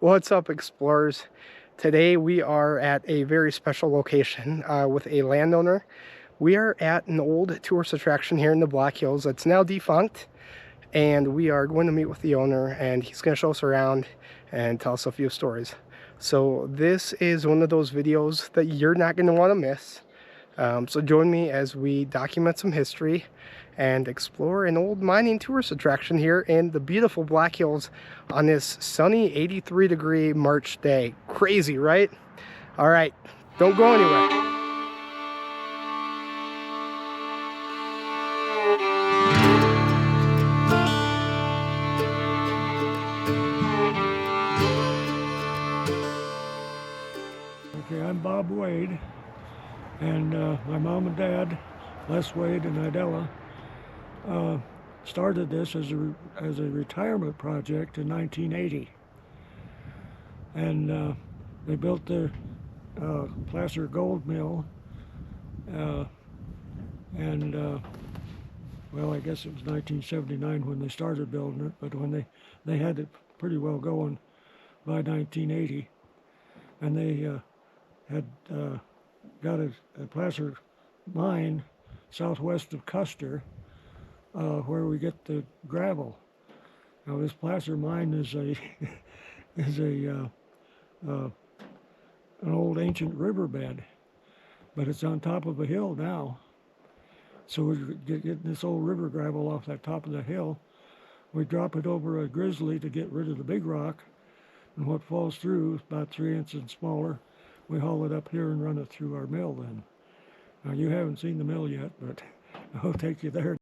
What's up, explorers? Today we are at a very special location with a landowner. We are at an old tourist attraction here in the Black Hills. It's now defunct, and we are going to meet with the owner, and he's going to show us around and tell us a few stories. So this is one of those videos that you're not going to want to miss. So join me as we document some history and explore an old mining tourist attraction here in the beautiful Black Hills on this sunny 83-degree March day. Crazy, right? All right, don't go anywhere. Okay, I'm Bob Wade, and my mom and dad, Les Wade and Idella, started this as a retirement project in 1980. And they built the placer gold mill, well, I guess it was 1979 when they started building it, but when they had it pretty well going by 1980. And they had got a placer mine southwest of Custer, where we get the gravel. Now this placer mine is a an old ancient riverbed, but it's on top of a hill now. So we're getting this old river gravel off that top of the hill. We drop it over a grizzly to get rid of the big rock, and what falls through is about 3 inches smaller. We haul it up here and run it through our mill then. Now you haven't seen the mill yet, but I'll take you there.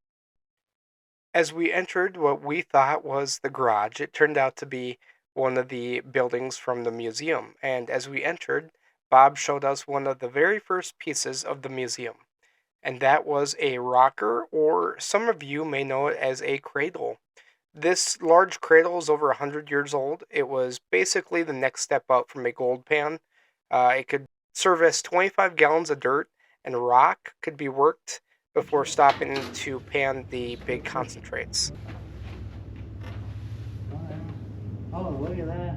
As we entered what we thought was the garage, it turned out to be one of the buildings from the museum. And as we entered, Bob showed us one of the very first pieces of the museum. And that was a rocker, or some of you may know it as a cradle. This large cradle is over 100 years old. It was basically the next step up from a gold pan. It could service 25 gallons of dirt, and rock could be worked before stopping to pan the big concentrates. Oh, look at that.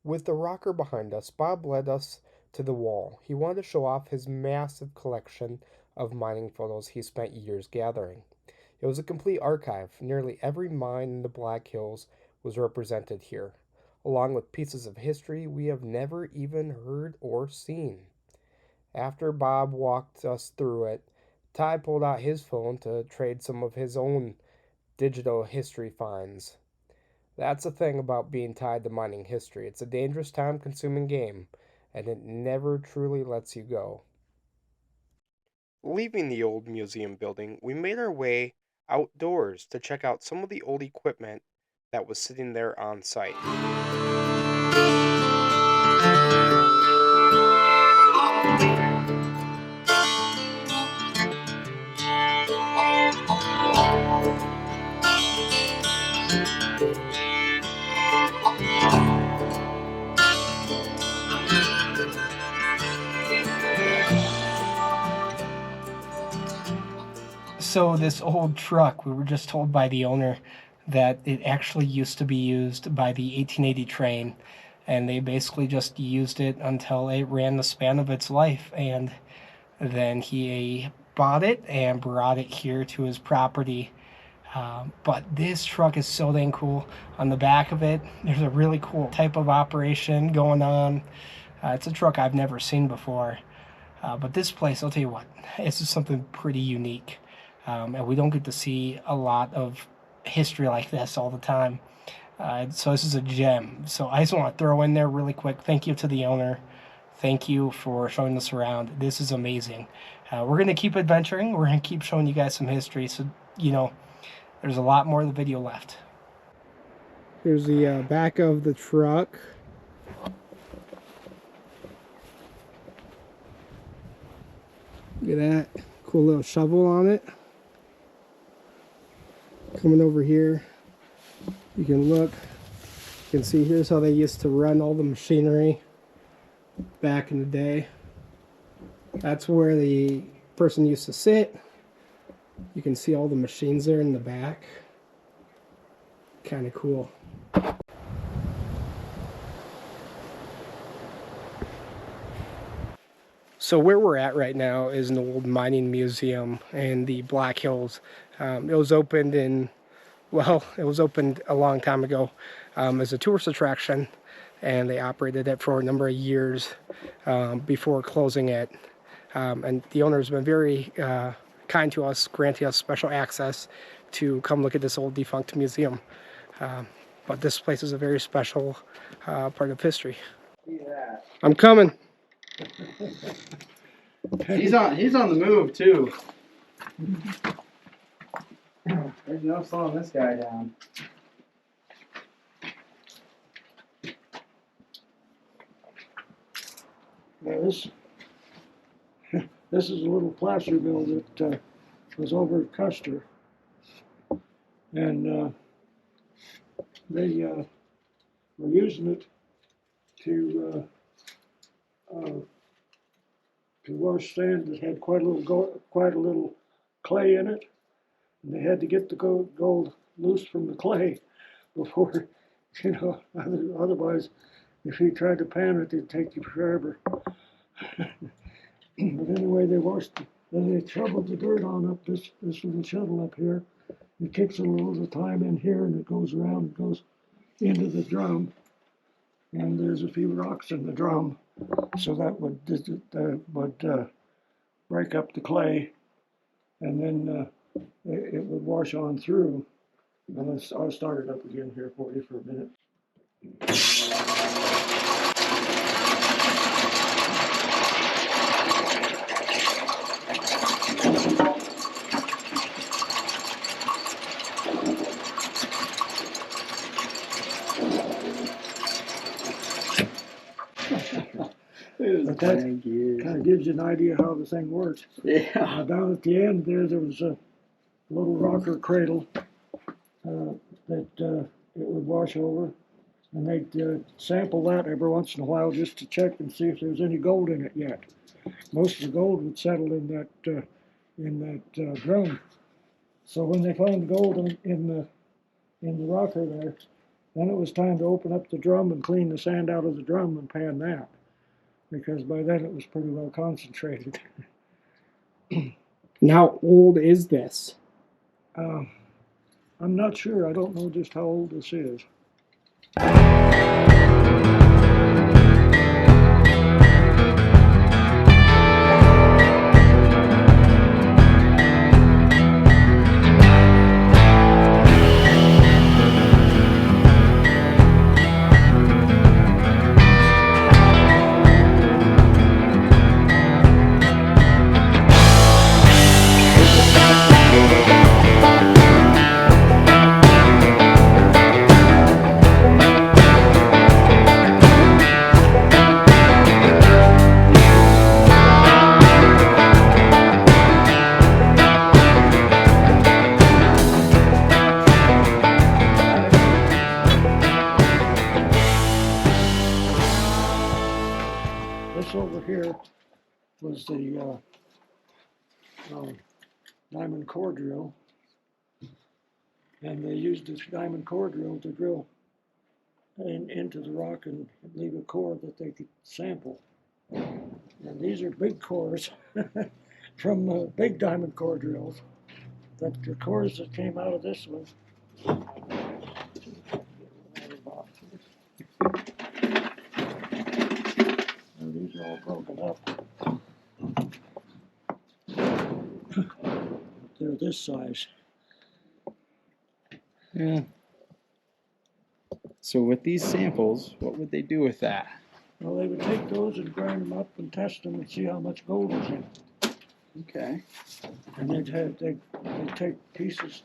With the rocker behind us, Bob led us to the wall. He wanted to show off his massive collection of mining photos he spent years gathering. It was a complete archive. Nearly every mine in the Black Hills was represented here, along with pieces of history we have never even heard or seen. After Bob walked us through it, Ty pulled out his phone to trade some of his own digital history finds. That's the thing about being tied to mining history. It's a dangerous, time-consuming game, and it never truly lets you go. Leaving the old museum building, we made our way outdoors to check out some of the old equipment that was sitting there on site. So this old truck, we were just told by the owner that it actually used to be used by the 1880 train, and they basically just used it until it ran the span of its life, and then he bought it and brought it here to his property. But this truck is so dang cool. On the back of it, there's a really cool type of operation going on. It's a truck I've never seen before. But this place, I'll tell you what, this is something pretty unique. And we don't get to see a lot of history like this all the time. So this is a gem. So I just want to throw in there really quick. Thank you to the owner. Thank you for showing us around. This is amazing. We're going to keep adventuring. We're going to keep showing you guys some history. So, there's a lot more of the video left. Here's the back of the truck. Look at that. Cool little shovel on it. Coming over here, you can look. You can see here's how they used to run all the machinery back in the day. That's where the person used to sit. You can see all the machines there in the back. kind of cool. So where we're at right now is an old mining museum in the Black Hills. It was opened a long time ago as a tourist attraction, and they operated it for a number of years before closing it. And the owner has been very kind to us, granting us special access to come look at this old defunct museum. But this place is a very special part of history. Yeah. I'm coming. He's on the move too. There's no slowing this guy down. Now this is a little placer mill that was over at Custer, and they were using it to wash sand that had quite a little clay in it, and they had to get the gold loose from the clay before, otherwise, if you tried to pan it, it'd take you forever. But anyway, then they shoveled the dirt on up this little shovel up here. It kicks a little at a time in here, and it goes around and goes into the drum. And there's a few rocks in the drum, so that would break up the clay, and then it would wash on through. And I'll start it up again here for you for a minute. But that kind of gives you an idea how the thing works. Yeah. Down at the end there was a little rocker cradle that it would wash over, and they'd sample that every once in a while just to check and see if there was any gold in it yet. Most of the gold would settle in that drum. So when they found gold in the rocker there, then it was time to open up the drum and clean the sand out of the drum and pan that, because by then it was pretty well concentrated. And how old is this? I'm not sure. I don't know just how old this is. This over here was the diamond core drill, and they used this diamond core drill to drill into the rock and leave a core that they could sample. And these are big cores from big diamond core drills. But the cores that came out of this one, and these are all broken up. They're this size. Yeah. So with these samples, what would they do with that? Well, they would take those and grind them up and test them and see how much gold was in them. Okay. And they'd take pieces,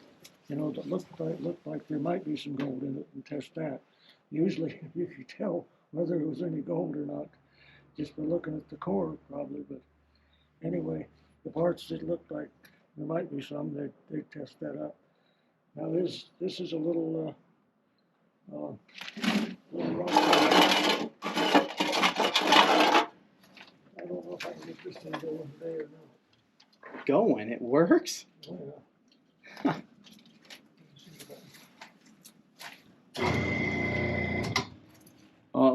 that looked like there might be some gold in it and test that. Usually you could tell whether there was any gold or not just by looking at the core, probably. But anyway, the parts that looked like there might be some, they'd test that up. Now this is a little rock. I don't know if I can get this thing going today or not. Going, it works? Oh, yeah.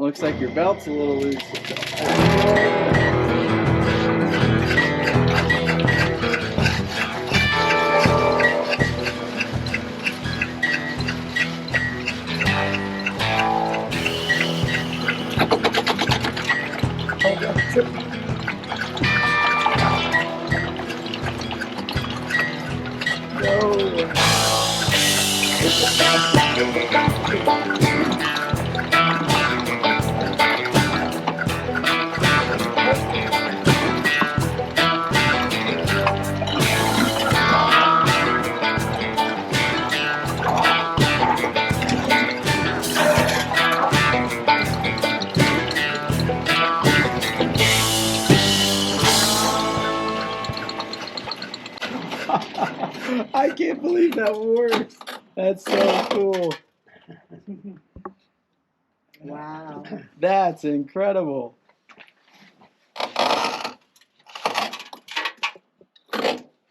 Looks like your belt's a little loose. I can't believe that works. That's so cool. Wow. That's incredible.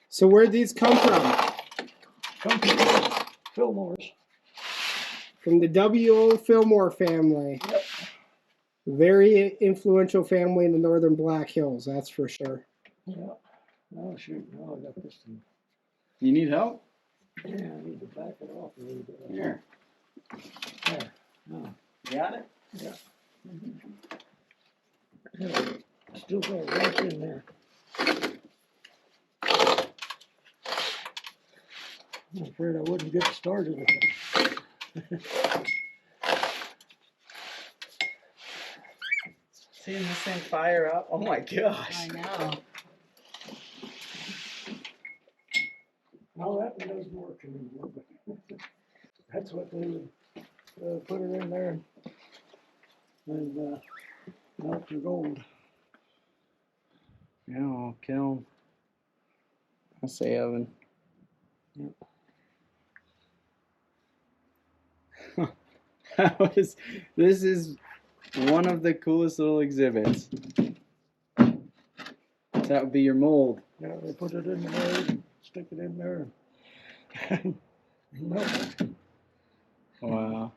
So where'd these come from? Come to Fillmore's. From the W.O. Fillmore family. Yep. Very influential family in the northern Black Hills, that's for sure. Yeah. Oh shoot! No, I got this thing. You need help? Yeah, I need to back it off a little bit. Here. There. No. Got it? Yeah. Yeah. Still got it right in there. I'm afraid I wouldn't get started with it. Seeing this thing fire up? Oh my gosh. I know. No, that one doesn't work anymore. But that's what they would put it in there and melt your gold. Yeah, I'll kill him. I say oven. This is one of the coolest little exhibits. That would be your mold. Yeah, they put it in there, and stick it in there, and melt it. Wow.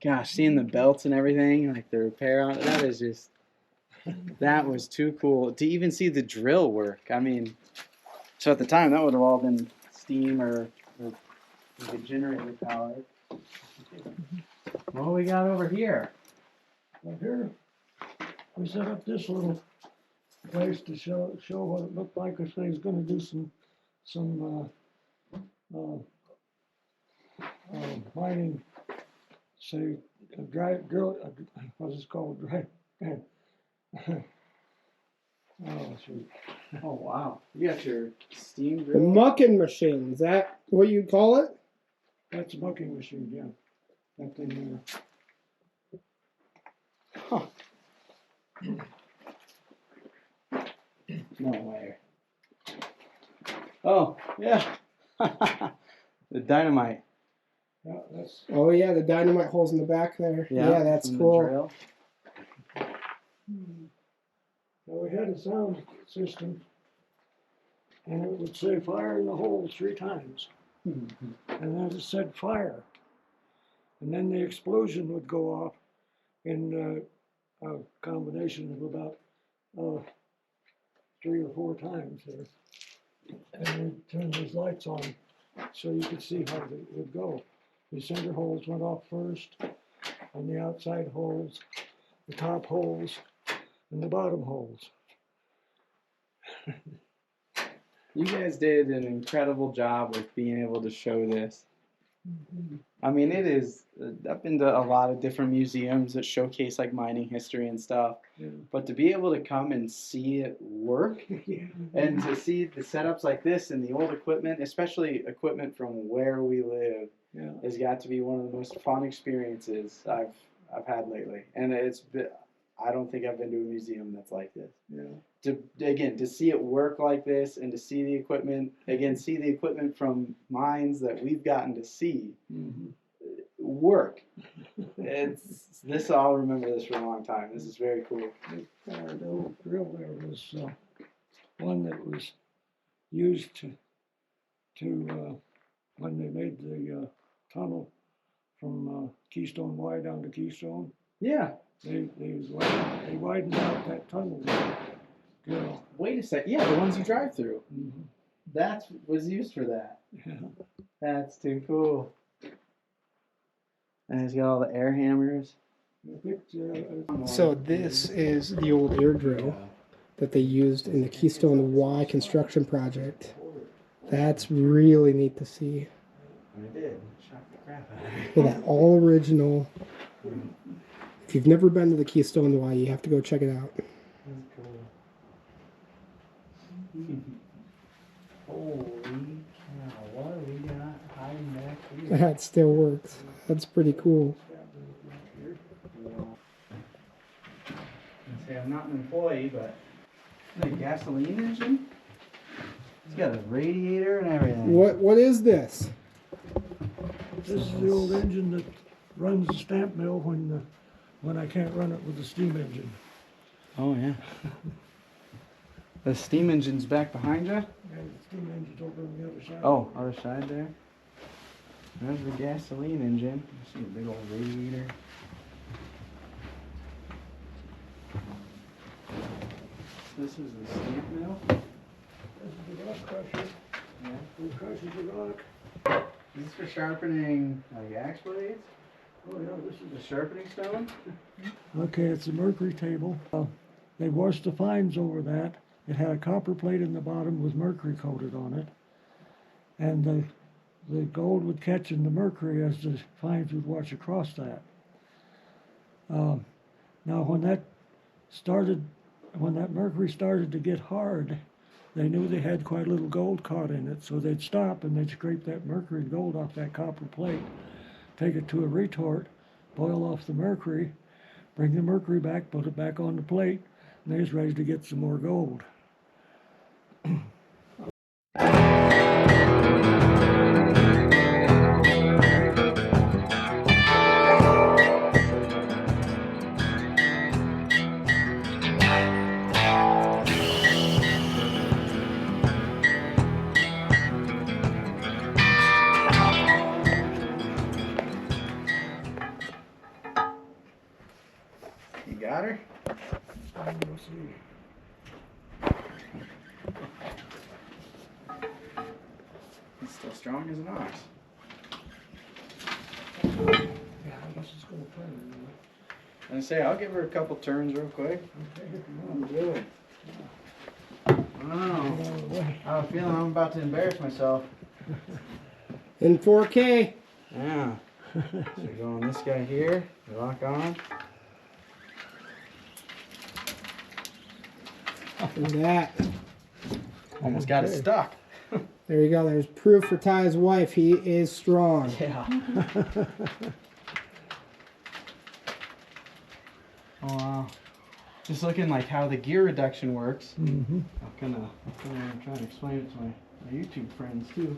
Gosh, seeing the belts and everything, like the repair on it, that is just, that was too cool. To even see the drill work. I mean, so at the time, that would have all been steam or like a generator power. What do we got over here? Right here, we set up this little place to show what it looked like if they was going to do some mining, say a drill, what's it called, oh shoot. Oh, wow. You got your steam The drill? mucking machine, is that what you call it? That's a mucking machine, yeah. That thing Huh. No way. Oh, yeah. The dynamite. yeah, that's Oh yeah, the dynamite holes in the back there. Yeah, that's from the cool. drill. Now we had a sound system, and it would say fire in the hole 3 times, and then it said fire, and then the explosion would go off in a combination of about 3 or 4 times there, and we'd turn these lights on so you could see how it would go. The center holes went off first, and the outside holes, the top holes, and the bottom holes. You guys did an incredible job with being able to show this. I mean, it is, I've been to a lot of different museums that showcase like mining history and stuff, Yeah. but to be able to come and see it work Yeah. and to see the setups like this and the old equipment, especially equipment from where we live, Yeah. has got to be one of the most fun experiences I've had lately. And it's been, I don't think I've been to a museum that's like this. Yeah. To see it work like this and to see the equipment, again, see the equipment from mines that we've gotten to see Mhm. work. This, I'll remember this for a long time. This is very cool. The old drill there was one that was used to when they made the tunnel from Keystone Y down to Keystone. Yeah. They widened out that tunnel. Yeah. Wait a sec. Yeah, the ones you drive through. Mhm. That was used for that. Yeah. That's too cool. And it's got all the air hammers. I think, So this is the old air drill that they used in the Keystone Y construction project. That's really neat to see. I did. Shocked the crap out of me. Look at that, all original. If you've never been to the Keystone Y, you have to go check it out. That's cool. Holy cow, what do we got hiding back here? That still works. That's pretty cool. I say I'm not an employee, but a gasoline engine? It's got a radiator and everything. What is this? this is the old engine that runs the stamp mill when I can't run it with the steam engine. Oh yeah. The steam engine's back behind you? Yeah, the steam engine's over on the other side. Oh, other side there. There's the gasoline engine. You see a big old radiator. This is the stamp mill. This is the rock crusher. Yeah. It crushes the rock. Is this for sharpening like axe blades? Oh yeah, this is The sharpening stone? okay. It's a mercury table. They washed the fines over that. It had a copper plate in the bottom with mercury coated on it, and the gold would catch in the mercury as the fines would wash across that. Now, when that mercury started to get hard, they knew they had quite a little gold caught in it, so they'd stop and they'd scrape that mercury and gold off that copper plate, take it to a retort, boil off the mercury, bring the mercury back, put it back on the plate, and they was ready to get some more gold. You got her? Let's see. It's still strong as an ox. Yeah, I guess it's going to turn. And say, I'll give her a couple turns real quick. I'm good. I don't know. I have a feeling I'm about to embarrass myself. In 4K. Yeah. So you go on this guy here, you lock on. Look at that. Almost got it stuck. There you go. There's proof for Ty's wife. He is strong. Yeah. Oh wow. Just looking like how the gear reduction works. Mm-hmm. I'm gonna try and explain it to my YouTube friends too.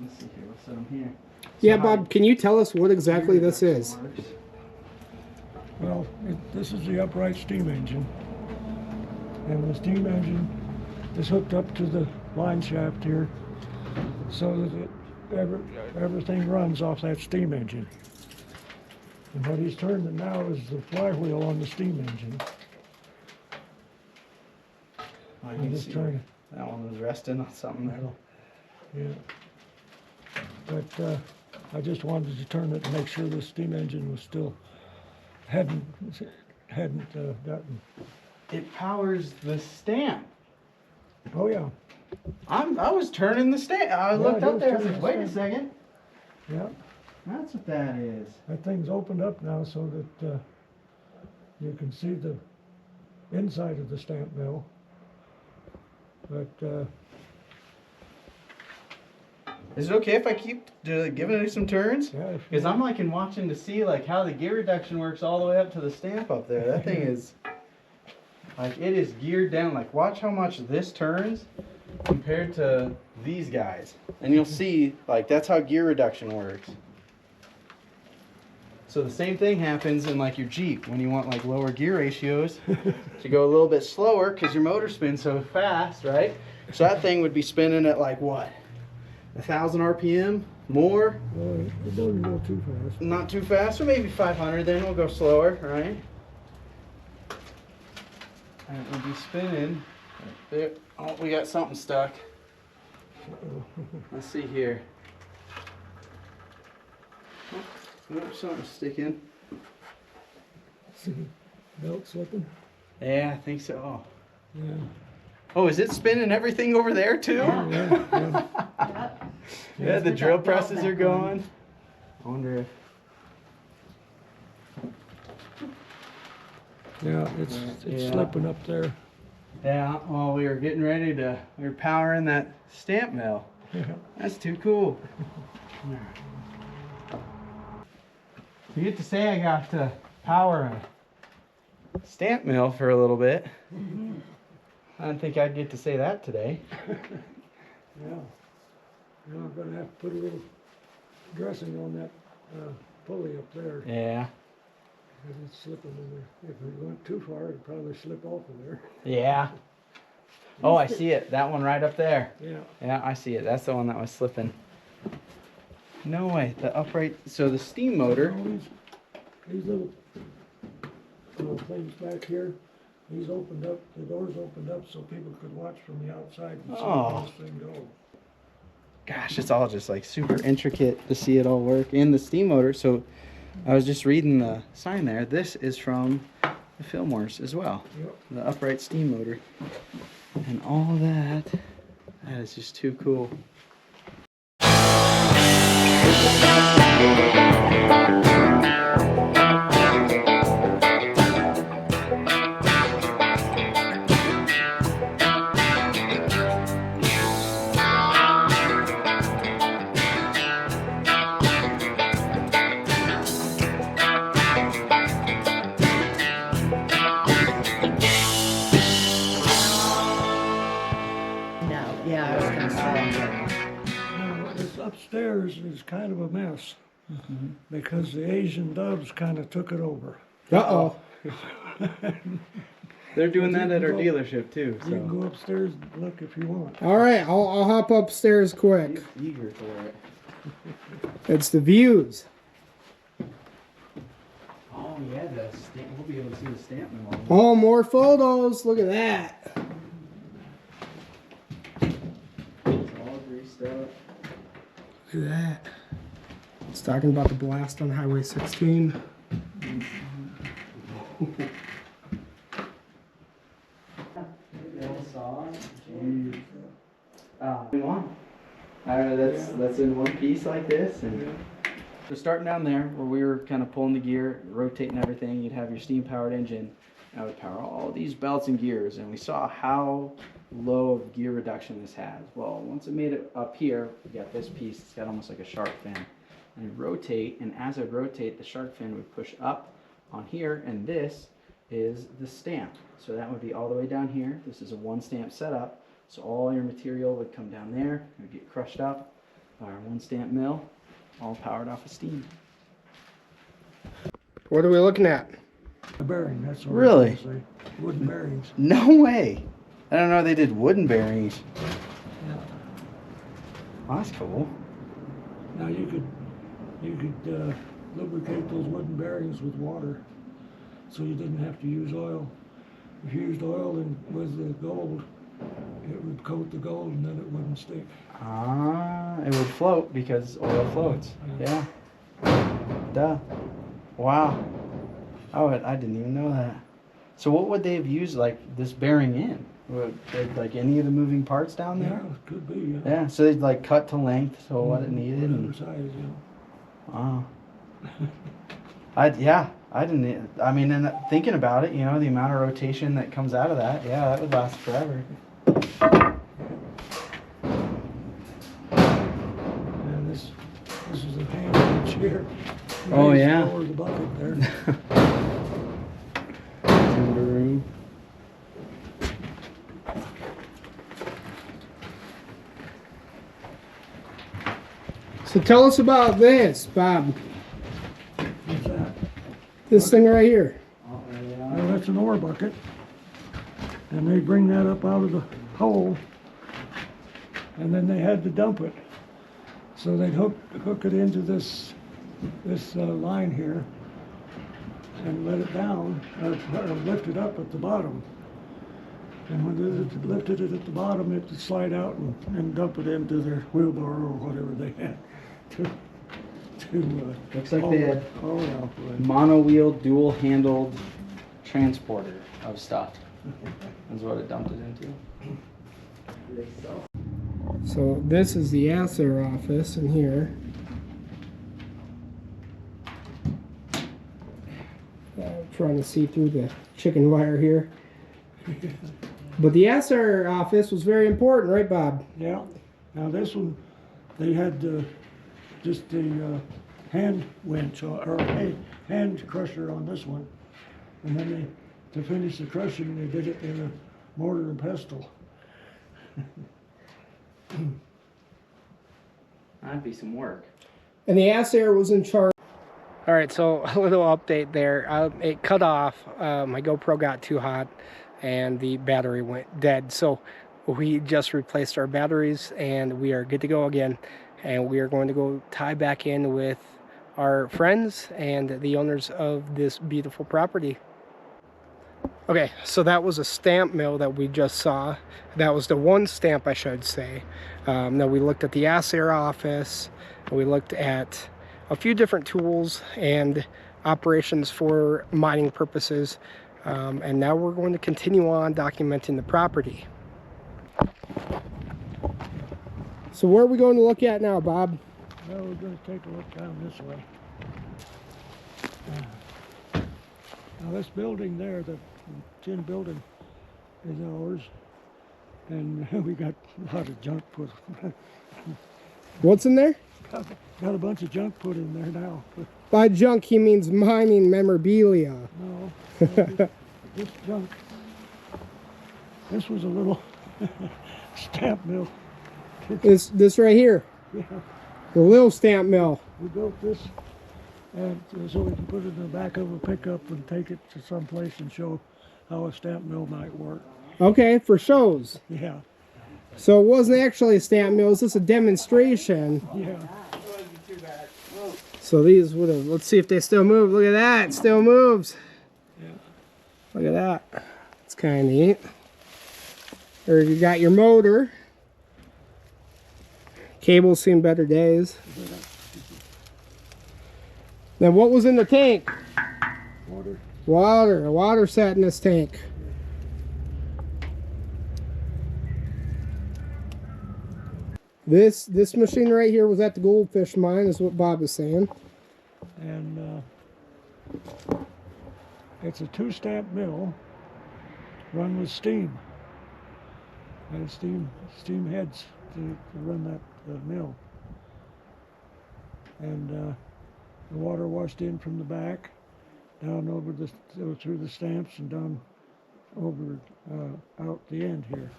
Let's see here, let's set them here. Yeah, So how Bob, can you tell us what exactly gear this is? reduction works. Well, this is the upright steam engine. And the steam engine is hooked up to the line shaft here so that everything runs off that steam engine. And what he's turning now is the flywheel on the steam engine. Oh, you I'm can just see trying that one was resting on something there. yeah. But I just wanted to turn it to make sure the steam engine was still hadn't gotten. It powers the stamp. Oh yeah, I was turning the stamp. I looked it up was there. I turning said, the wait a stamp. second. yeah. That's what that is. That thing's opened up now so that you can see the inside of the stamp mill. But Is it okay if I keep giving it some turns? yeah, if you Because I'm liking watching to see like how the gear reduction works all the way up to the stamp up there. That thing is like it is geared down. Like watch how much this turns compared to these guys, and you'll see like that's how gear reduction works. So the same thing happens in like your Jeep when you want like lower gear ratios to go a little bit slower because your motor spins so fast, right? So that thing would be spinning at like what, 1,000 RPM, More? It doesn't go too fast. Not too fast, or maybe 500. Then we'll go slower, right? And we'll be spinning. There. Oh, we got something stuck. Let's see here. Oh, something's sticking. Belt slipping. Yeah, I think so. Oh. Yeah. Oh, is it spinning everything over there too? Yeah. Yeah, the drill presses are going. I wonder if. Yeah, it's Yeah. slipping up there. Yeah, well, we were getting ready to. We were powering that stamp mill. Yeah. That's too cool. You get to say I got to power a stamp mill for a little bit. I didn't think I'd get to say that today. Yeah. Now I'm gonna have to put a little dressing on that pulley up there Yeah. because it's slipping in there. If we went too far, it'd probably slip off of there. Yeah. Oh, I see it. That one right up there. Yeah. Yeah, I see it. That's the one that was slipping. No way. The upright. So the steam motor. All these little things back here, these opened up, the doors opened up so people could watch from the outside and see how this thing goes. Gosh, it's all just like super intricate to see it all work. And the steam motor. So I was just reading the sign there. This is from the Fillmores as well. Yep. The upright steam motor. And all of that. That is just too cool. No, yeah, I was gonna say. Now, this upstairs is kind of a mess because the Asian dubs kind of took it over. Uh-oh. They're doing that at our dealership too. You can So go upstairs and look if you want. All right, I'll hop upstairs quick. he's eager for it. It's the views. Oh yeah, the stamp. We'll be able to see the stamp mill. Oh, more photos. Look at that. It's all greased up. Look at that. It's talking about the blast on Highway 16. That's in one piece like this. And so starting down there where we were kind of pulling the gear, rotating everything, you'd have your steam powered engine. And I would power all these belts and gears, and we saw how low of gear reduction this has. Well, once it made it up here, we got this piece. It's got almost like a shark fin. And I'd rotate, and as I rotate, the shark fin would push up on here, and this is the stamp. So that would be all the way down here. This is a one stamp setup. So all your material would come down there, it would get crushed up by our one stamp mill, all powered off of steam. What are we looking at? A bearing, that's what Really? I was gonna say. Wooden bearings. No way! I don't know they did wooden bearings. Yeah. Oh, that's cool. Now you could lubricate those wooden bearings with water, so you didn't have to use oil. If you used oil and with the gold, it would coat the gold and then it wouldn't stick. Ah, it would float because oil floats. Yeah. Yeah. Duh. Wow. Oh, I didn't even know that. So what would they have used like this bearing in? Would like any of the moving parts down Yeah, there? it could be. Yeah, so they'd like cut to length, so what it needed. Whatever And, size, wow. I didn't. I mean, and thinking about it, you know, the amount of rotation that comes out of that, yeah, that would last forever. And this is a hand chair. Oh, Raised yeah. Lower the bucket there. Timber room. So tell us about this, Bob. What's that? This thing right here. Oh, yeah. Well, that's an ore bucket. And they bring that up out of the hole. And then they had to dump it. So they'd hook it into this line here and let it down, or lift it up at the bottom. And when they lifted it at the bottom, it would slide out and dump it into their wheelbarrow or whatever they had to Looks like they had haul it out with. mono-wheel, dual-handled transporter of stuff. That's what it dumped it into. So this is the assayer office in here. Trying to see through the chicken wire here. But the assayer office was very important, right, Bob? Yeah. Now this one, they had just the hand winch or hand crusher on this one, and then to finish the crushing, they did it in a mortar and pestle. That'd be some work. And the assayer was in charge. All right, so a little update there. It cut off. My GoPro got too hot, and the battery went dead. So we just replaced our batteries, and we are good to go again. And we are going to go tie back in with our friends and the owners of this beautiful property. Okay, so that was a stamp mill that we just saw. That was the one stamp, I should say. Now we looked at the assayer office. We looked at a few different tools and operations for mining purposes. And now we're going to continue on documenting the property. So where are we going to look at now, Bob? Well, we're going to take a look down this way. Now this building there, the tin building, is ours, and we got a lot of junk put. What's in there? Got a bunch of junk put in there now. By junk, he means mining memorabilia. No, this junk. This was a little stamp mill. This right here, Yeah, the little stamp mill. we built this, and so we can put it in the back of a pickup and take it to some place and show how a stamp mill might work. Okay, for shows. Yeah, So it wasn't actually a stamp mill, it was just a demonstration. yeah. So these would have, let's see if they still move. Look at that, it still moves. Yeah. Look at that. It's kind of neat. Or you got your motor. Cable's seen better days. Now what was in the tank? Water. Water. Water sat in this tank. This machine right here was at the goldfish mine, is what Bob is saying. And it's a two-stamp mill run with steam. And steam heads to run that mill. And the water washed in from the back, down over through the stamps and down over out the end here.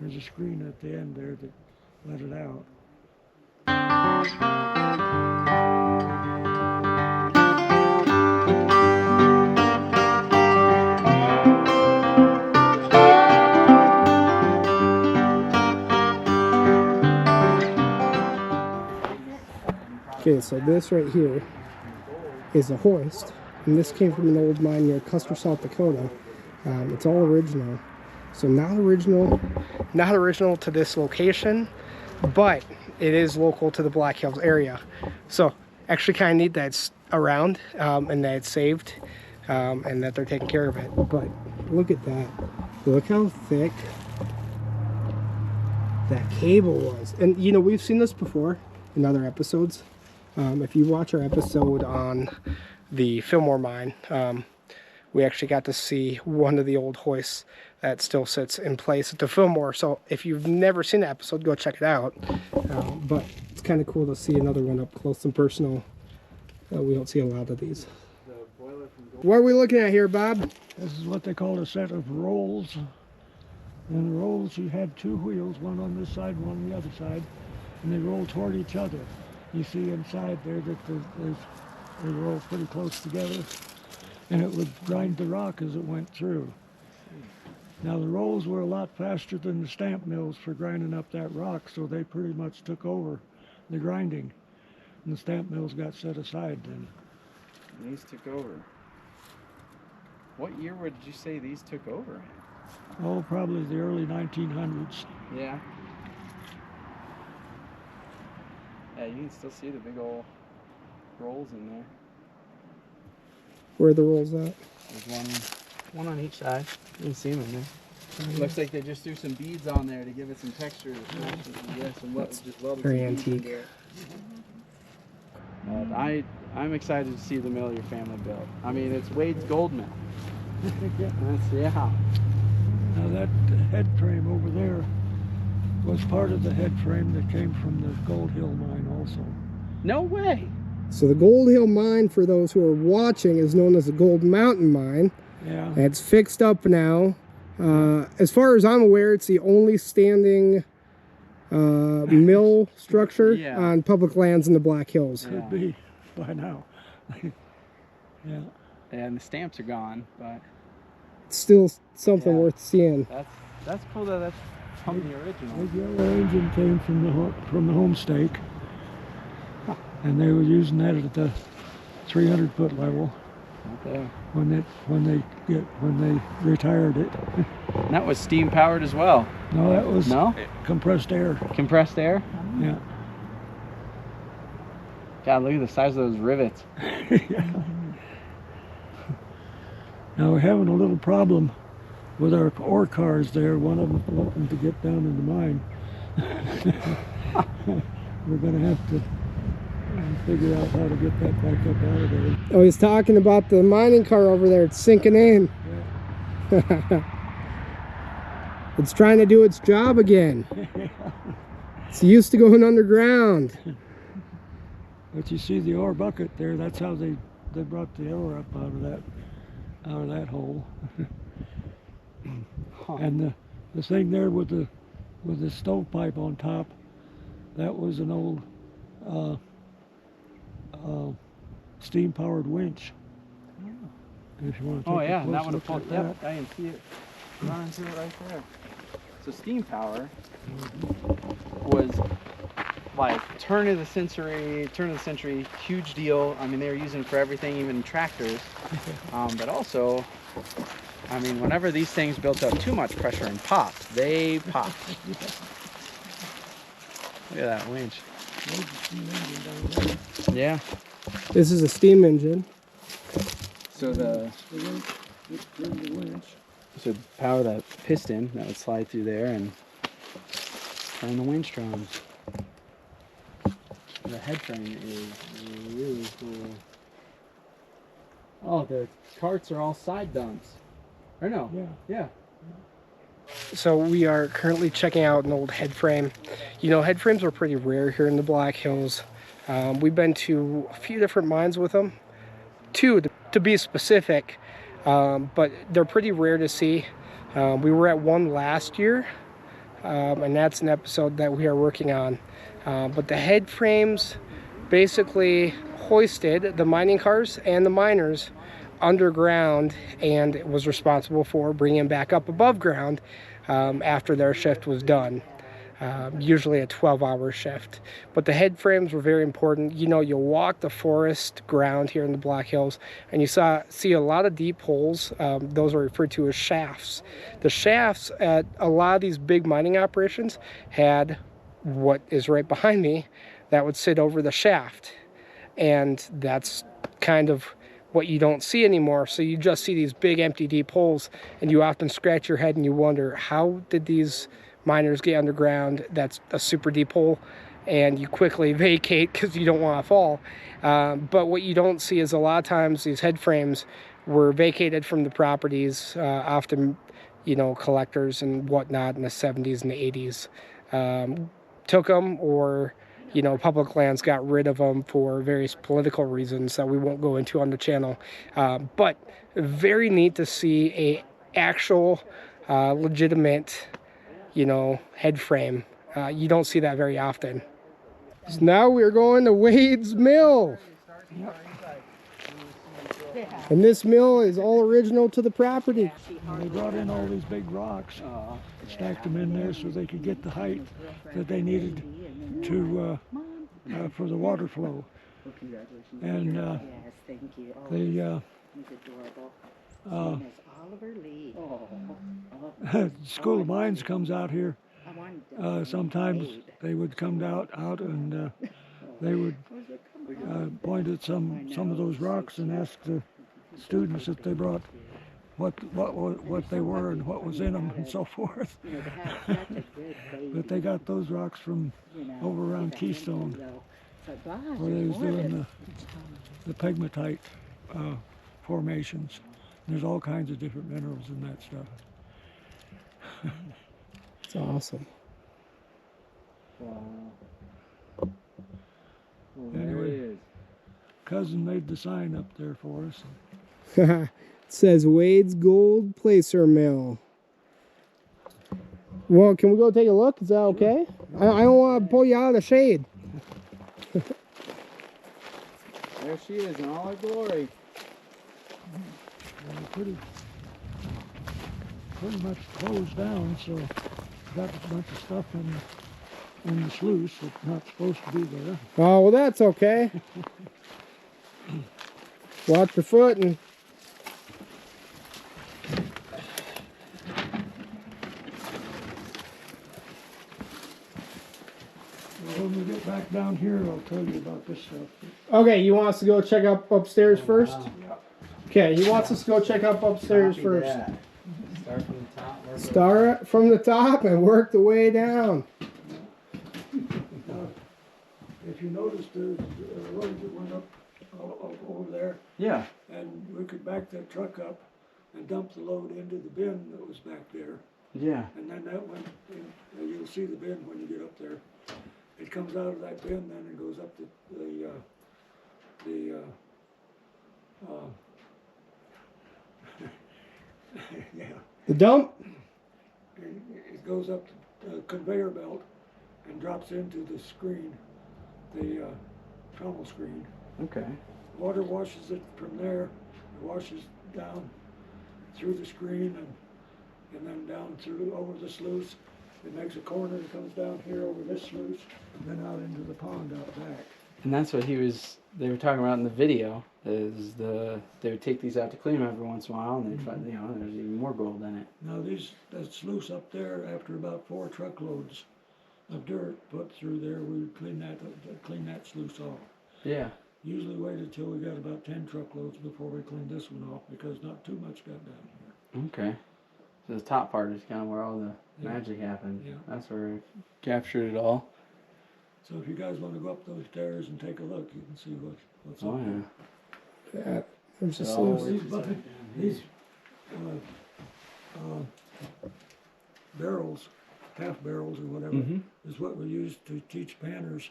There's a screen at the end there that let it out. Okay, so this right here is a hoist, and this came from an old mine near Custer, South Dakota. It's all original, so not original to this location, but it is local to the Black Hills area. So actually kind of neat that it's around and that it's saved and that they're taking care of it. But look at that, look how thick that cable was. And you know, we've seen this before in other episodes. If you watch our episode on the Fillmore mine, we actually got to see one of the old hoists that still sits in place at the Fillmore. So if you've never seen the episode, go check it out. But it's kind of cool to see another one up close and personal. We don't see a lot of these. What are we looking at here, Bob? This is what they call a set of rolls. And the rolls, you had two wheels, one on this side, one on the other side, and they roll toward each other. You see inside there that they roll pretty close together, and it would grind the rock as it went through. Now the rolls were a lot faster than the stamp mills for grinding up that rock, so they pretty much took over the grinding. And the stamp mills got set aside then. These took over. What year did you say these took over? Oh, probably the early 1900s. Yeah. Yeah, you can still see the big old rolls in there. Where are the rolls at? There's one on each side. You can see them in there. Looks like they just threw some beads on there to give it some texture. Yeah, just welded Very some beads antique. into it. But I'm excited to see the mill your family built. I mean, it's Wade's gold mill. Yeah. Now that head frame over there was part of the head frame that came from the Gold Hill mine also. No way. So the Gold Hill mine, for those who are watching, is known as the Gold Mountain mine. Yeah. And it's fixed up now. As far as I'm aware, it's the only standing mill structure Yeah. on public lands in the Black Hills. Could be by now. Yeah. And the stamps are gone, but It's still something Yeah. worth seeing. that's cool that that's from the original. The yellow engine came from the homestake, and they were using that at the 300-foot level Okay. when they retired it. And that was steam powered as well. No, that was No? compressed air. Compressed air? Yeah. God, look at the size of those rivets. Yeah. Now we're having a little problem with our ore cars there. One of them wanting to get down in the mine. We're going to have to figure out how to get that back up out of there. Oh, he's talking about the mining car over there. It's sinking in. It's trying to do its job again. It's used to going underground. But you see the ore bucket there, that's how they brought the ore up out of that hole. And the thing there with the stovepipe on top, that was an old steam powered winch. If you want to take a And close that would have look pulled. at Yep, that. I can see it running through it right there. So steam power was like turn of the century, huge deal. I mean, they were using it for everything, even tractors. But also, I mean, whenever these things built up too much pressure and popped, they popped. Look at that winch. Yeah. This is a steam engine. So the winch. so power that piston that would slide through there and turn the winch drum. The head frame is really cool. Oh, the carts are all side dumps. Or no? Yeah. So we are currently checking out an old head frame. You know, head frames are pretty rare here in the Black Hills. We've been to a few different mines with them. Two, to be specific, but they're pretty rare to see. We were at one last year, and that's an episode that we are working on. But the head frames basically hoisted the mining cars and the miners underground and was responsible for bringing them back up above ground after their shift was done. Usually a 12-hour shift. But the head frames were very important. You know, you'll walk the forest ground here in the Black Hills and you see a lot of deep holes. Those are referred to as shafts. The shafts at a lot of these big mining operations had what is right behind me that would sit over the shaft. And that's kind of what you don't see anymore. So you just see these big empty deep holes and you often scratch your head and you wonder, how did these miners get underground? That's a super deep hole, and you quickly vacate because you don't want to fall. But what you don't see is a lot of times these head frames were vacated from the properties, often, you know, collectors and whatnot in the 70s and the 80s took them, or, you know, public lands got rid of them for various political reasons that we won't go into on the channel. But very neat to see a actual legitimate, you know, head frame. You don't see that very often. So now we're going to Wade's mill. And this mill is all original to the property. And they brought in all these big rocks, stacked them in there so they could get the height that they needed to for the water flow. Well, congratulations. And Yes, thank you. Oh, the he's adorable. His name is Oliver Lee. School of Mines comes out here. I wanted to Sometimes they would come out and they would point at some of those rocks and ask the students if they brought what they were and what was in them and so forth. You know, to have such a good baby. But they got those rocks from over around Keystone, where they was doing the pegmatite formations. There's all kinds of different minerals in that stuff. It's awesome. Wow. Well, there Anyway. it is. Cousin made the sign up there for us. It says Wade's Gold Placer Mill. Well, can we go take a look? Is that okay? I don't want to pull you out of the shade. There she is in all her glory. Pretty much closed down, so got a bunch of stuff in the sluice that's not supposed to be there. Oh, well, that's okay. Watch your footing. When we get back down here, I'll tell you about this stuff. Okay, you want us to go check up upstairs first? Wow. Okay, he wants us to go check up upstairs Copy first. that. Start from the top. work Start from the top and work the way down. If you notice, there's a road that went up over there, Yeah. and we could back that truck up and dump the load into the bin that was back there. Yeah. And then that went, you'll see the bin when you get up there. It comes out of that bin, then it goes up yeah, The dump? it goes up the conveyor belt and drops into the screen, the trommel screen. Okay. Water washes it from there, it washes down through the screen and then down through over the sluice. It makes a corner and comes down here over this sluice and then out into the pond out back. And that's what they were talking about in the video, is they would take these out to clean them every once in a while, and they'd find, there's even more gold in it. Now that sluice up there, after about 4 truckloads of dirt put through there, we would clean that sluice off. Yeah. Usually wait until we got about 10 truckloads before we clean this one off, because not too much got down here. Okay. So the top part is kind of where all the magic happened. Yeah. That's where it captured it all. So if you guys want to go up those stairs and take a look, you can see what's Oh up yeah. there. Yeah, there's a So- sluice. These barrels, half barrels or whatever, Mhm. is what we use to teach panners.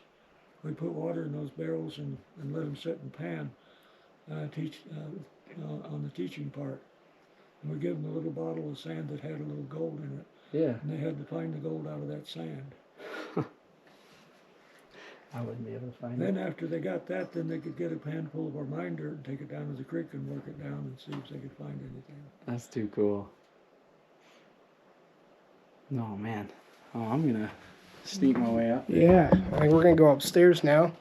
We put water in those barrels and let them sit and pan, teach on the teaching part. And we give them a little bottle of sand that had a little gold in it, Yeah. and they had to find the gold out of that sand. I wouldn't be able to find Then it. after they got that, then they could get a pan full of our mine dirt and take it down to the creek and work it down and see if they could find anything. That's too cool. No man. Oh, I'm gonna sneak my way up. Yeah, I think we're gonna go upstairs now.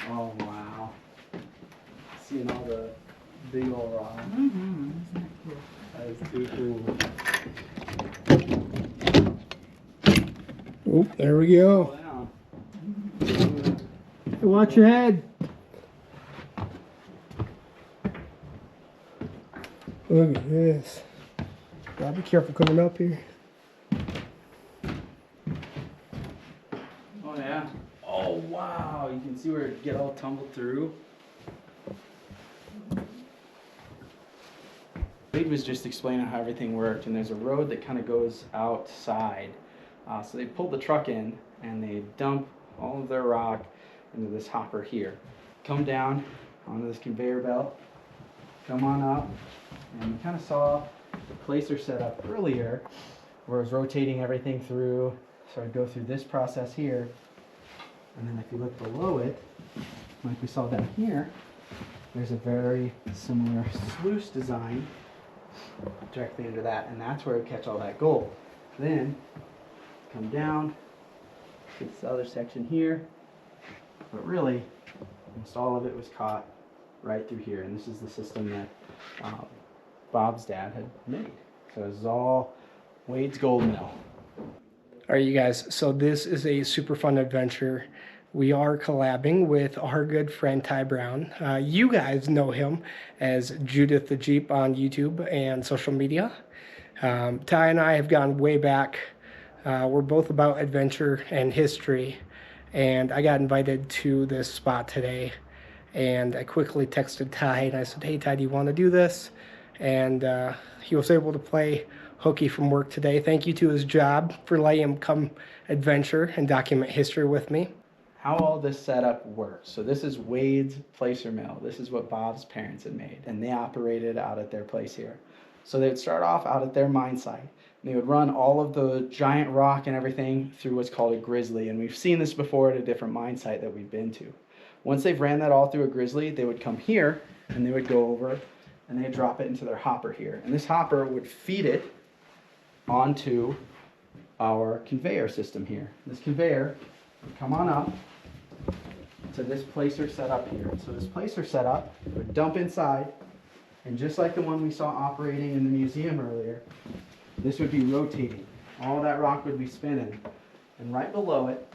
Oh wow. Seeing all the big old rocks. That is too cool. Oh, there we go. Wow. Watch your head. Look at this. Gotta be careful coming up here. Oh yeah. Oh wow. You can see where it get all tumbled through. Wade was just explaining how everything worked, and there's a road that kind of goes outside. So they pulled the truck in and they dump all of their rock into this hopper here. Come down onto this conveyor belt, come on up, and you kind of saw the placer set up earlier where it was rotating everything through. So I'd go through this process here, and then if you look below it, like we saw down here, there's a very similar sluice design directly into that, and that's where we catch all that gold. Then come down to this other section here. But really, almost all of it was caught right through here. And this is the system that Bob's dad had made. So this is all Wade's Gold Mill. All right, you guys, so this is a super fun adventure. We are collabing with our good friend Ty Brown. You guys know him as Judith the Jeep on YouTube and social media. Ty and I have gone way back. We're both about adventure and history, and I got invited to this spot today, and I quickly texted Ty and I said, hey Ty, do you want to do this? And he was able to play hooky from work today. Thank you to his job for letting him come adventure and document history with me. How all this setup works. So this is Wade's placer mill. This is what Bob's parents had made, and they operated out at their place here. So they would start off out at their mine site, and they would run all of the giant rock and everything through what's called a grizzly, and we've seen this before at a different mine site that we've been to. Once they've ran that all through a grizzly, they would come here, and they would go over, and they'd drop it into their hopper here. And this hopper would feed it onto our conveyor system here. This conveyor would come on up to this placer setup here. So this placer setup would dump inside, and just like the one we saw operating in the museum earlier, this would be rotating. All that rock would be spinning, and right below it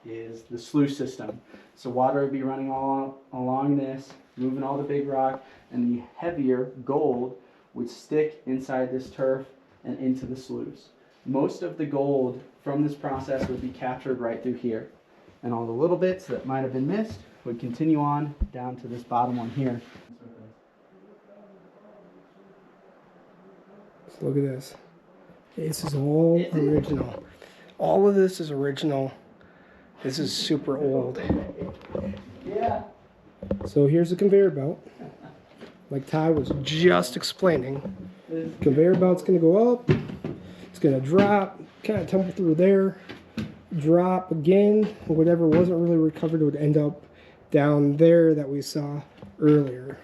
is the sluice system. So water would be running all along this, moving all the big rock, and the heavier gold would stick inside this turf and into the sluice. Most of the gold from this process would be captured right through here. And all the little bits that might have been missed would continue on down to this bottom one here. Look at this. This is all original. All of this is original. This is super old. Yeah. So here's the conveyor belt. Like Ty was just explaining. Conveyor belt's gonna go up. It's gonna drop, kind of tumble through there, drop again. Whatever wasn't really recovered would end up down there that we saw earlier.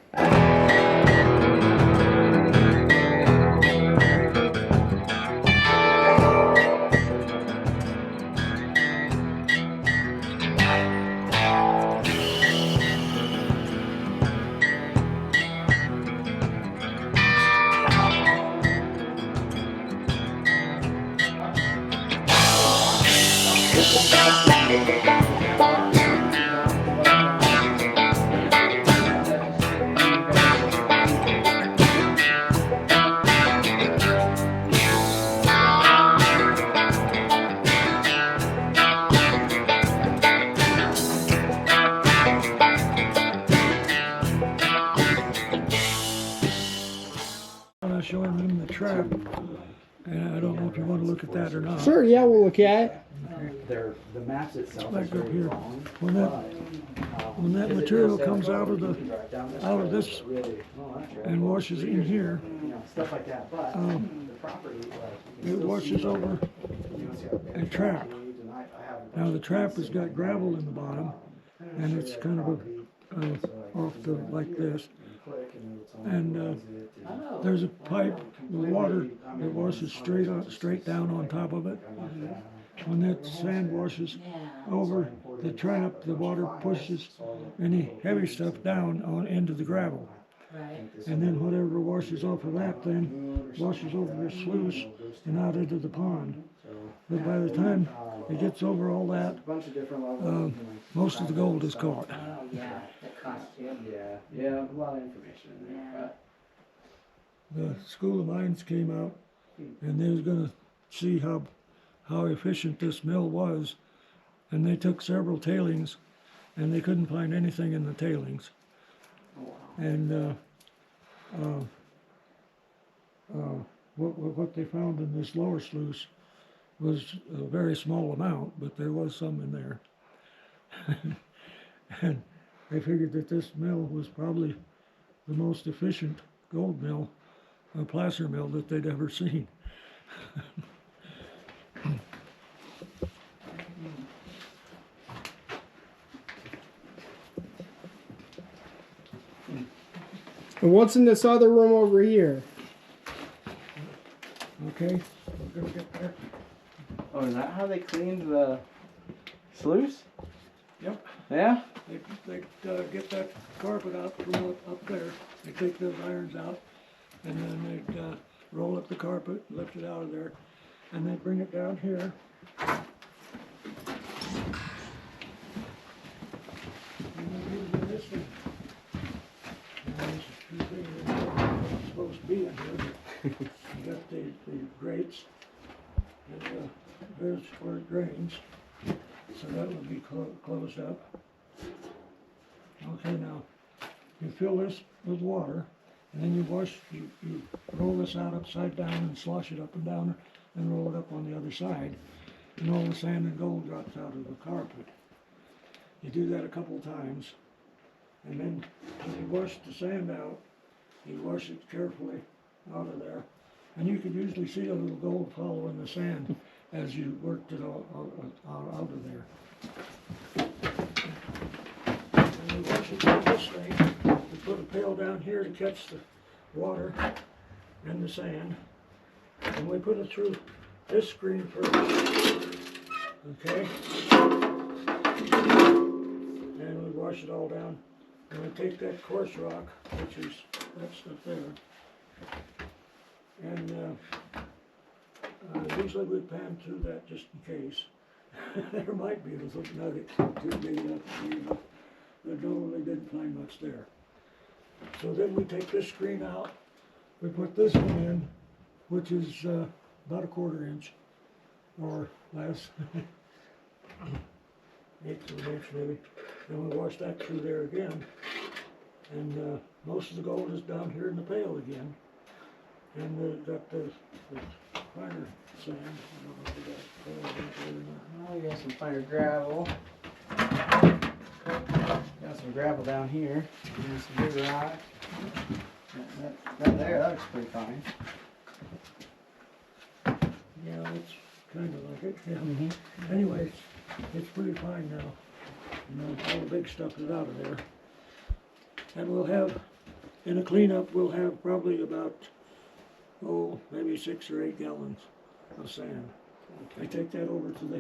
I'm showing them the trap, and I don't know if you want to look at that or not. Sure, yeah, we'll look at it. The maps itself Back is up very here. long. When that material comes out of this and washes in here, Stuff like that, but the property, it washes over a trap. Now the trap has got gravel in the bottom, and it's kind of off the like this. And there's a pipe with water that washes straight down on top of it. When that sand washes over the trap, the water pushes any heavy stuff down into the gravel. And then whatever washes off of that then washes over the sluice and out into the pond. But by the time it gets over all that, most of the gold is caught. Yeah, that cost you. Yeah, a lot of information in there. The School of Mines came out, and they was going to see how efficient this mill was, and they took several tailings, and they couldn't find anything in the tailings. And what they found in this lower sluice was a very small amount, but there was some in there. And they figured that this mill was probably the most efficient gold mill, a placer mill that they'd ever seen. And what's in this other room over here? Okay, we're gonna get there. Oh Oh, is that how they cleaned the sluice? Yep. Yeah? They get that carpet out from up there. They take those irons out, and then they'd roll up the carpet, lift it out of there, and they bring it down here. And then using this thing. Now, this is too big. It's supposed to be in here. You got the grates, and there's where it drains. So that would be closed up. Okay, now you fill this with water, and then you roll this out upside down and slosh it up and down, and roll it up on the other side, and all the sand and gold drops out of the carpet. You do that a couple times, and then when you wash the sand out, you wash it carefully out of there, and you can usually see a little gold following the sand as you worked it all out of there. And we wash it with this thing. We put a pail down here to catch the water and the sand, and we put it through this screen first. Okay? And we wash it all down, and we take that coarse rock, which is that stuff there, and usually we pan through that just in case. There might be a little nugget too big enough to be enough, but normally didn't find much there. So then we take this screen out, we put this one in, which is about a 1/4 inch or less, 1/8 of an inch maybe. Then we wash that through there again, and most of the gold is down here in the pail again. And we've got the finer sand. I don't know if we got it there or not. Oh, we got some finer gravel. Got some gravel down here. And some big rock. That there, that looks pretty fine. Yeah, it's kind of like it. Yeah. Anyways, it's pretty fine now. You know, all the big stuff is out of there. And we'll have, in a cleanup, we'll have probably about, maybe 6 or 8 gallons of sand. I take that over to the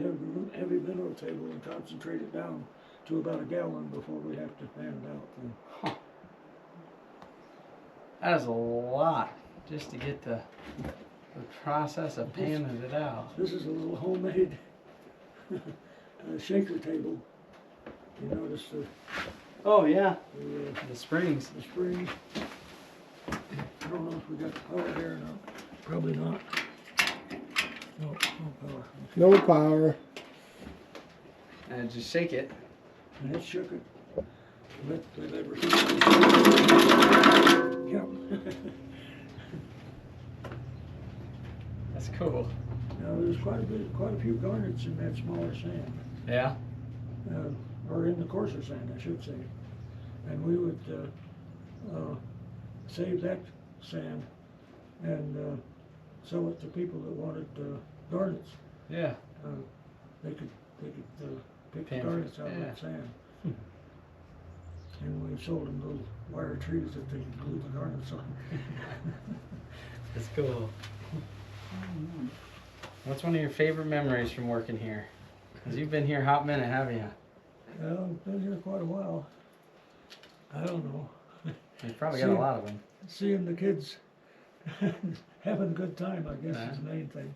heavy mineral table and concentrate it down to about 1 gallon before we have to pan it out. Huh. That is a lot just to get the process of panning it out. This is a little homemade shaker table. You notice Oh yeah, the the springs. spring. I don't know if we got the power there or not. Probably not. No power. No power. And just shake it. And it shook it. Let everything. Yep. That's cool. Now there's quite a few garnets in that smaller sand, Yeah. or in the coarser sand, I should say. And we would save that sand and sell it to people that wanted garnets. Yeah. They could pick the Pan- garnets out of yeah. that sand. And we sold them little wire trees that they could glue the garnets on. That's cool. What's one of your favorite memories from working here? Because you've been here a hot minute, haven't you? Well, I've been here quite a while. I don't know. You've probably got a lot of them. Seeing the kids having a good time, I guess, Yeah. is the main thing.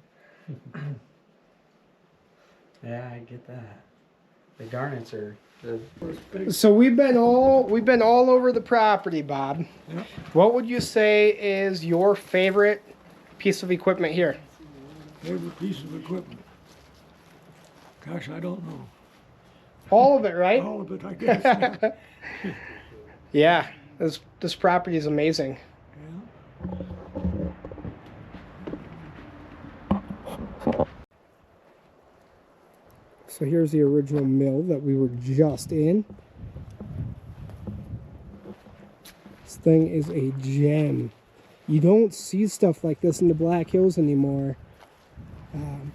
Yeah, I get that. The garnets are the So we've been all over the property, Bob. Yep. What would you say is your favorite piece of equipment here? Favorite piece of equipment? Gosh, I don't know. All of it, right? All of it, I guess. Yeah. Yeah. This property is amazing. Yeah. So here's the original mill that we were just in. This thing is a gem. You don't see stuff like this in the Black Hills anymore.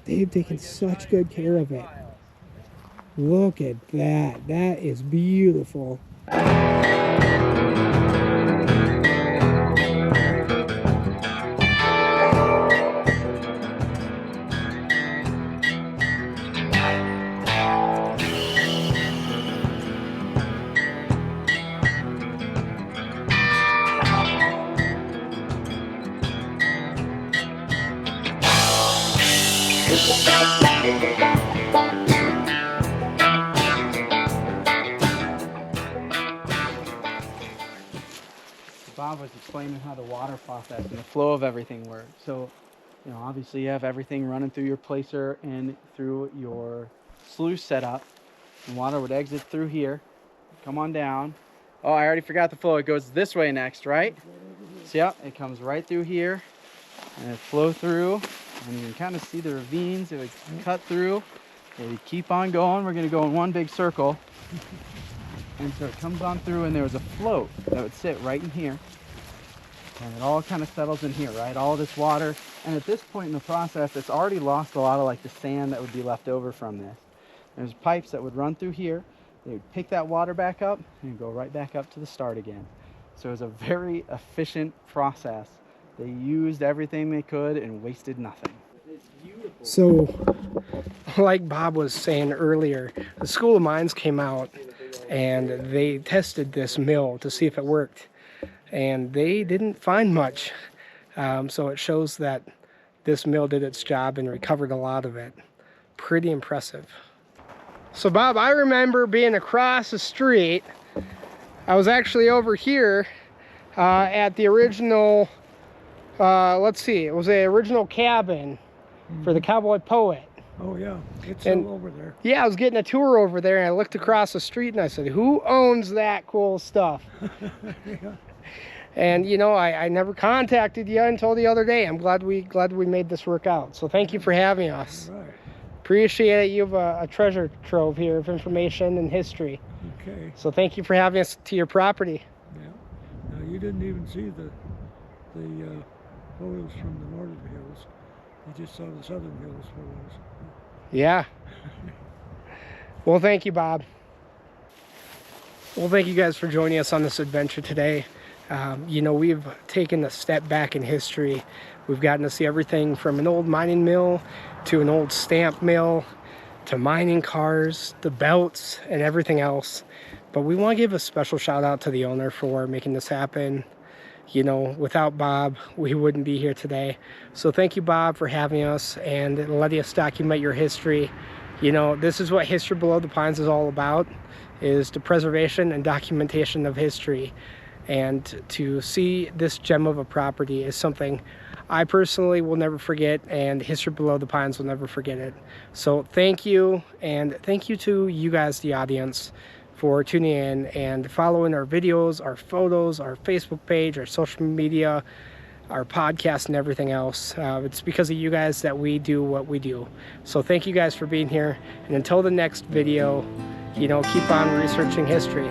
They've taken such good care of it. Look at that. That is beautiful. Bob was explaining how the water process and the flow of everything works. So, you know, obviously you have everything running through your placer and through your sluice setup. And water would exit through here, come on down. Oh, I already forgot the flow. It goes this way next, right? So, yeah, it comes right through here and it flow through. And you can kind of see the ravines. It would cut through. It would keep on going. We're going to go in one big circle. And so it comes on through, and there was a float that would sit right in here. And it all kind of settles in here, right? All this water. And at this point in the process, it's already lost a lot of like the sand that would be left over from this. There's pipes that would run through here. They would pick that water back up and go right back up to the start again. So it was a very efficient process. They used everything they could and wasted nothing. It's beautiful. So, like Bob was saying earlier, the School of Mines came out and they tested this mill to see if it worked. And they didn't find much. So it shows that this mill did its job and recovered a lot of it. Pretty impressive. So Bob, I remember being across the street. I was actually over here at the original, let's see, it was the original cabin for the Cowboy Poet. Oh yeah, it's still over there. Yeah, I was getting a tour over there and I looked across the street and I said, who owns that cool stuff? Yeah. And you know, I never contacted you until the other day. I'm glad we made this work out. So thank you for having us. All right. Appreciate it. You have a treasure trove here of information and history. Okay. So thank you for having us to your property. Yeah. Now you didn't even see the photos from the northern hills. You just saw the southern hills photos. Yeah. Well, thank you, Bob. Well, thank you guys for joining us on this adventure today. You know, we've taken a step back in history. We've gotten to see everything from an old mining mill to an old stamp mill to mining cars, the belts, and everything else. But we want to give a special shout out to the owner for making this happen. You know, without Bob, we wouldn't be here today. So thank you, Bob, for having us and letting us document your history. You know, this is what History Below the Pines is all about, is the preservation and documentation of history. And to see this gem of a property is something I personally will never forget, and History Below the Pines will never forget it. So thank you, and thank you to you guys, the audience, for tuning in and following our videos, our photos, our Facebook page, our social media, our podcast, and everything else. It's because of you guys that we do what we do. So thank you guys for being here, and until the next video, you know, keep on researching history.